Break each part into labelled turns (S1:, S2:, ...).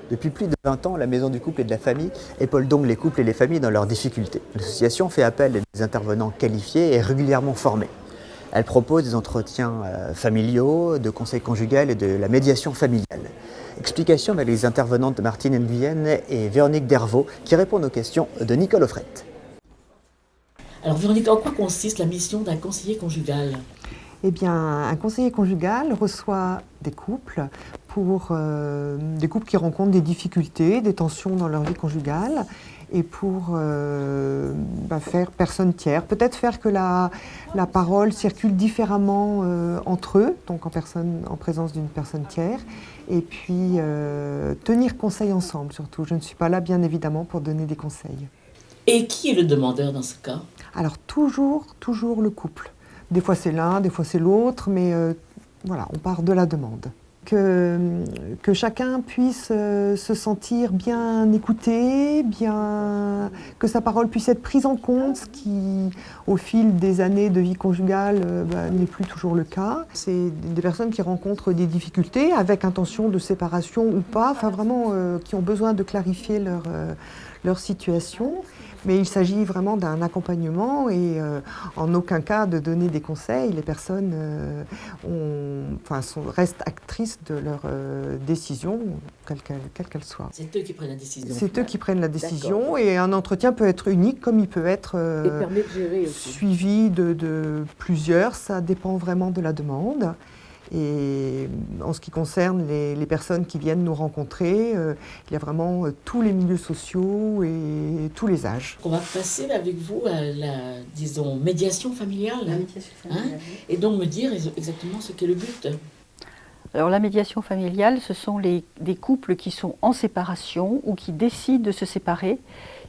S1: Depuis plus de 20 ans, la Maison du couple et de la famille épaule donc les couples et les familles dans leurs difficultés. L'association fait appel à des intervenants qualifiés et régulièrement formés. Elle propose des entretiens familiaux, de conseils conjugal et de la médiation familiale. Explication avec les intervenantes Martine Nguyen et Véronique Dervaux qui répondent aux questions de Nicole Offrette.
S2: Alors Véronique, en quoi consiste la mission d'un conseiller conjugal ?
S3: Eh bien, un conseiller conjugal reçoit des couples qui rencontrent des difficultés, des tensions dans leur vie conjugale, et pour faire personne tiers, peut-être faire que la parole circule différemment entre eux, donc en présence d'une personne tiers, et puis tenir conseil ensemble surtout. Je ne suis pas là bien évidemment pour donner des conseils.
S2: Et qui est le demandeur dans ce cas ?
S3: Alors toujours le couple. Des fois c'est l'un, des fois c'est l'autre, mais voilà, on part de la demande. Que chacun puisse se sentir bien écouté, que sa parole puisse être prise en compte, ce qui, au fil des années de vie conjugale, n'est plus toujours le cas. C'est des personnes qui rencontrent des difficultés, avec intention de séparation ou pas, enfin vraiment qui ont besoin de clarifier leur situation. Mais il s'agit vraiment d'un accompagnement et en aucun cas de donner des conseils. Les personnes restent actrices de leur décision, quelle qu'elle soit.
S2: C'est eux qui prennent la décision.
S3: C'est eux qui prennent la décision et un entretien peut être unique comme il peut être
S2: permet de gérer aussi.
S3: Suivi de plusieurs. Ça dépend vraiment de la demande. Et en ce qui concerne les personnes qui viennent nous rencontrer, il y a vraiment tous les milieux sociaux et tous les âges.
S2: On va passer avec vous à la, médiation familiale.
S4: La médiation familiale.
S2: Et donc me dire exactement ce qu'est le but.
S4: Alors la médiation familiale, ce sont des couples qui sont en séparation ou qui décident de se séparer,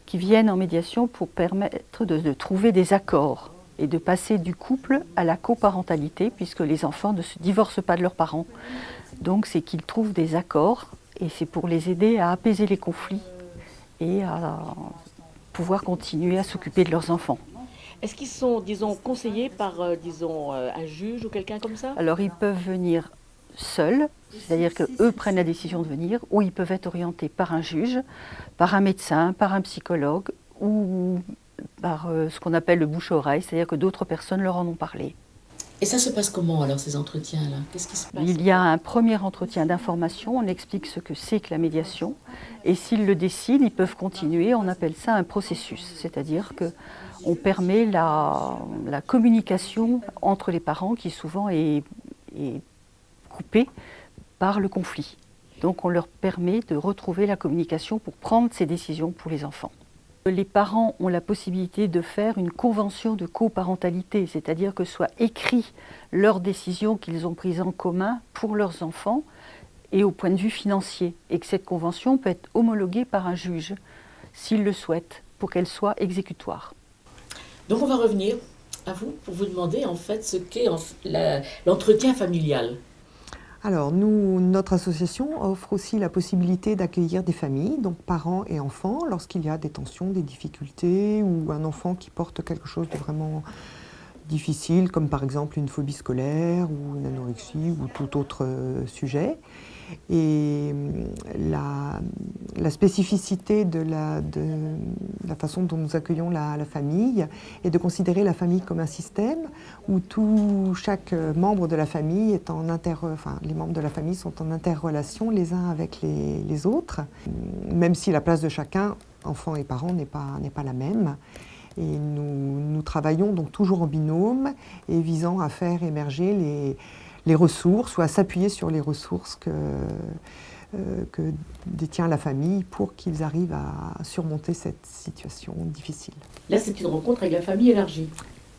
S4: qui viennent en médiation pour permettre de trouver des accords et de passer du couple à la coparentalité, puisque les enfants ne se divorcent pas de leurs parents. Donc c'est qu'ils trouvent des accords, et c'est pour les aider à apaiser les conflits et à pouvoir continuer à s'occuper de leurs enfants.
S2: Est-ce qu'ils sont, conseillés par, un juge ou quelqu'un comme ça ?
S4: Alors ils peuvent venir seuls, c'est-à-dire qu'eux prennent la décision de venir, ou ils peuvent être orientés par un juge, par un médecin, par un psychologue, ou par ce qu'on appelle le bouche-oreille, c'est-à-dire que d'autres personnes leur en ont parlé.
S2: Et ça se passe comment alors ces entretiens-là ? Qu'est-ce qui se passe ?
S4: Il y a un premier entretien d'information, on explique ce que c'est que la médiation, et s'ils le décident, ils peuvent continuer, on appelle ça un processus, c'est-à-dire qu'on permet la communication entre les parents qui souvent est coupée par le conflit. Donc on leur permet de retrouver la communication pour prendre ces décisions pour les enfants. Les parents ont la possibilité de faire une convention de coparentalité, c'est-à-dire que soit écrit leurs décisions qu'ils ont prises en commun pour leurs enfants et au point de vue financier, et que cette convention peut être homologuée par un juge, s'il le souhaite, pour qu'elle soit exécutoire.
S2: Donc on va revenir à vous pour vous demander en fait ce qu'est l'entretien familial.
S3: Alors, notre association offre aussi la possibilité d'accueillir des familles, donc parents et enfants, lorsqu'il y a des tensions, des difficultés, ou un enfant qui porte quelque chose de vraiment difficile, comme par exemple une phobie scolaire, ou une anorexie, ou tout autre sujet. Et la spécificité de la façon dont nous accueillons la famille est de considérer la famille comme un système où chaque membre de la famille est les membres de la famille sont en interrelation les uns avec les autres, même si la place de chacun, enfant et parent, n'est pas la même. Et nous travaillons donc toujours en binôme et visant à faire émerger les ressources ou à s'appuyer sur les ressources que détient la famille pour qu'ils arrivent à surmonter cette situation difficile.
S2: Là, c'est une rencontre avec la famille élargie.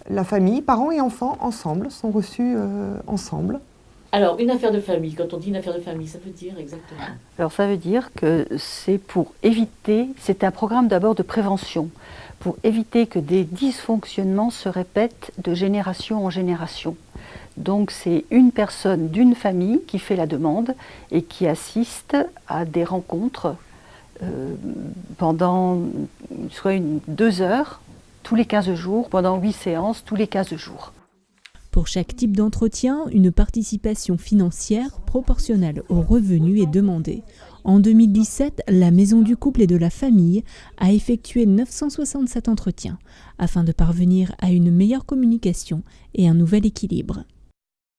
S3: La famille, parents et enfants, ensemble, sont reçus ensemble.
S2: Alors, une affaire de famille, quand on dit une affaire de famille, ça veut dire exactement ?
S4: Alors ça veut dire que c'est pour éviter, c'est un programme d'abord de prévention, pour éviter que des dysfonctionnements se répètent de génération en génération. Donc c'est une personne d'une famille qui fait la demande et qui assiste à des rencontres pendant soit 2 heures tous les 15 jours, pendant 8 séances tous les 15 jours.
S5: Pour chaque type d'entretien, une participation financière proportionnelle aux revenus est demandée. En 2017, la Maison du couple et de la famille a effectué 967 entretiens afin de parvenir à une meilleure communication et un nouvel équilibre.